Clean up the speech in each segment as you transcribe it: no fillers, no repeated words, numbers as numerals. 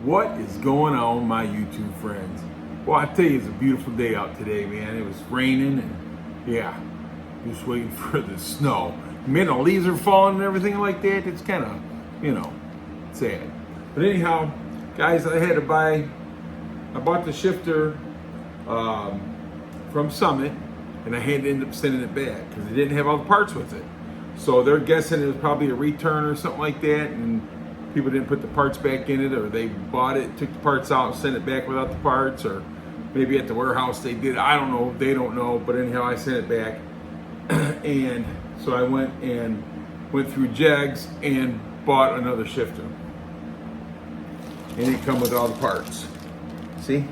What is going on, my YouTube friends? Well, I tell you, it's a beautiful day out today, man. It was raining and yeah, just waiting for the snow. Man, the leaves are falling and everything like that. It's kind of, sad. But anyhow, guys, I bought the shifter from Summit, and I had to end up sending it back because they didn't have all the parts with it. So they're guessing it was probably a return or something like that, and people didn't put the parts back in it, or they bought it, took the parts out, and sent it back without the parts, or maybe at the warehouse they did. I don't know. They don't know. But anyhow, I sent it back, and so I went through Jegs and bought another shifter, and it come with all the parts. See?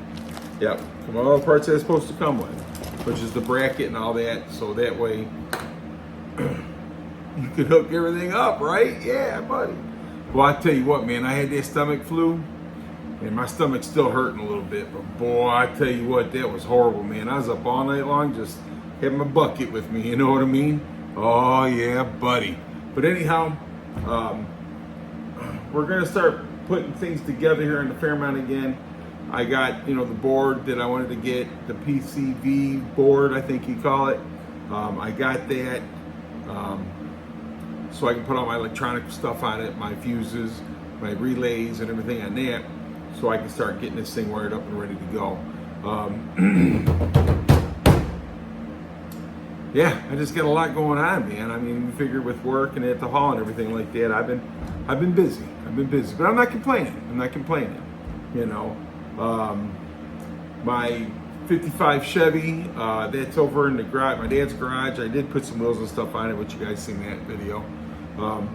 Yep, come with all the parts that it's supposed to come with, which is the bracket and all that. So that way you could hook everything up, right? Yeah, buddy. Well, I tell you what, man, I had that stomach flu, and my stomach's still hurting a little bit, but boy, I tell you what, that was horrible, man. I was up all night long, just had my bucket with me, you know what I mean? Oh, yeah, buddy. But anyhow, we're going to start putting things together here in the Fairmont again. I got, the board that I wanted to get, the PCV board, I think you call it. I got that. So I can put all my electronic stuff on it, my fuses, my relays, and everything on that, so I can start getting this thing wired up and ready to go. Yeah, I just got a lot going on, man. I mean, you figure with work and at the hall and everything like that, I've been busy. But I'm not complaining. My 55 Chevy, that's over in the garage, my dad's garage. I did put some wheels and stuff on it, which you guys seen that video. I'm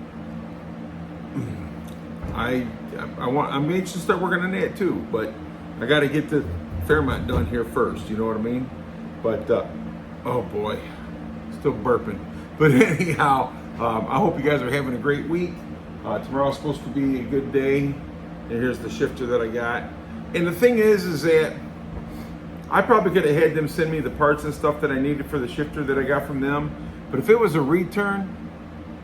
anxious to start working on that too, but I got to get the Fairmont done here first. You know what I mean? But oh boy, still burping. But anyhow, I hope you guys are having a great week. Tomorrow's supposed to be a good day, and here's the shifter that I got. And the thing is that I probably could have had them send me the parts and stuff that I needed for the shifter that I got from them. But if it was a return,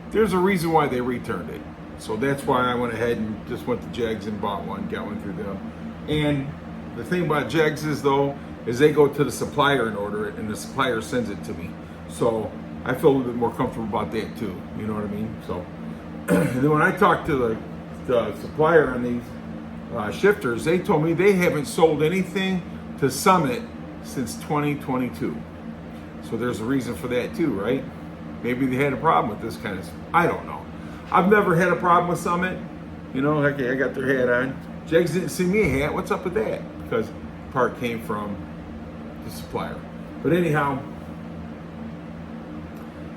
there's a reason why they returned it. So that's why I went ahead and just went to Jegs and bought one, got one through them. And the thing about Jegs is they go to the supplier and order it, and the supplier sends it to me. So I feel a little bit more comfortable about that too. You know what I mean? So and then when I talked to the supplier on these shifters, they told me they haven't sold anything to Summit since 2022. So there's a reason for that too, right? Maybe they had a problem with this kind of stuff. I don't know. I've never had a problem with Summit. Okay, I got their hat on. Jegs didn't send me a hat. What's up with that? Because the part came from the supplier. But anyhow,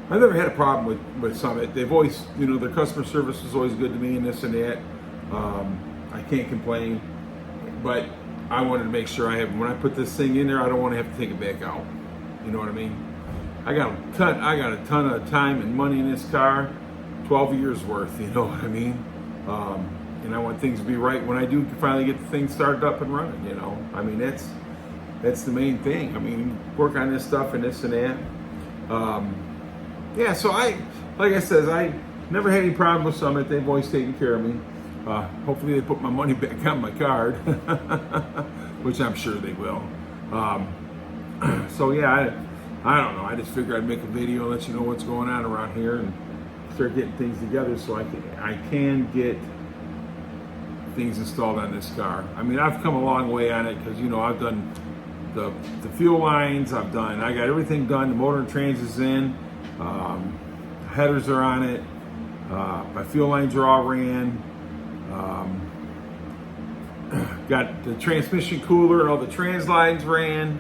I've never had a problem with Summit. They've always, their customer service is always good to me and this and that. I can't complain. But I wanted to make sure when I put this thing in there, I don't want to have to take it back out. You know what I mean? I got a ton of time and money in this car, 12 years worth, you know what I mean? And I want things to be right when I do finally get the thing started up and running, I mean, that's the main thing. I mean, work on this stuff and this and that. Yeah, so like I said, I never had any problem with Summit. They've always taken care of me. Hopefully they put my money back on my card, which I'm sure they will. So yeah, I don't know. I just figured I'd make a video and let you know what's going on around here and start getting things together so I can get things installed on this car. I mean, I've come a long way on it because I've done the fuel lines. I got everything done. The motor and trans is in. Headers are on it. My fuel lines are all ran. Got the transmission cooler and all the trans lines ran.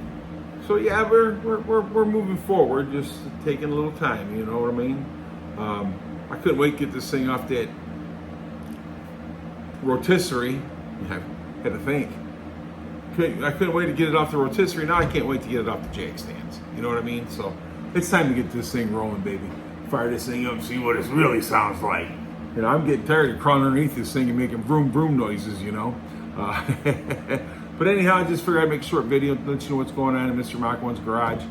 So yeah, we're moving forward, just taking a little time, you know what I mean? I couldn't wait to get this thing off that rotisserie. I had to think. I couldn't wait to get it off the rotisserie. Now I can't wait to get it off the jag stands. You know what I mean? So it's time to get this thing rolling, baby. Fire this thing up and see what it really sounds like. I'm getting tired of crawling underneath this thing and making vroom vroom noises, But anyhow, I just figured I'd make a short video to let you know what's going on in Mr. Mach 1's garage.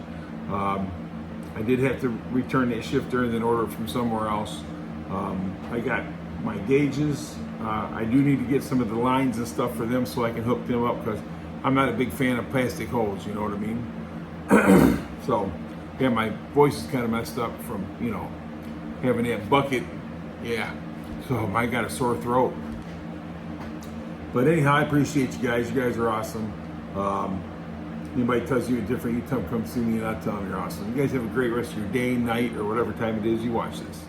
I did have to return that shifter and then order it from somewhere else. I got my gauges I do need to get some of the lines and stuff for them so I can hook them up, because I'm not a big fan of plastic hose, you know what I mean? So, yeah, my voice is kind of messed up from, you know, having that bucket. Yeah, so I got a sore throat. But anyhow, I appreciate you guys. You guys are awesome. Anybody tells you different, you come see me and I'll tell them you're awesome. You guys have a great rest of your day, night, or whatever time it is you watch this.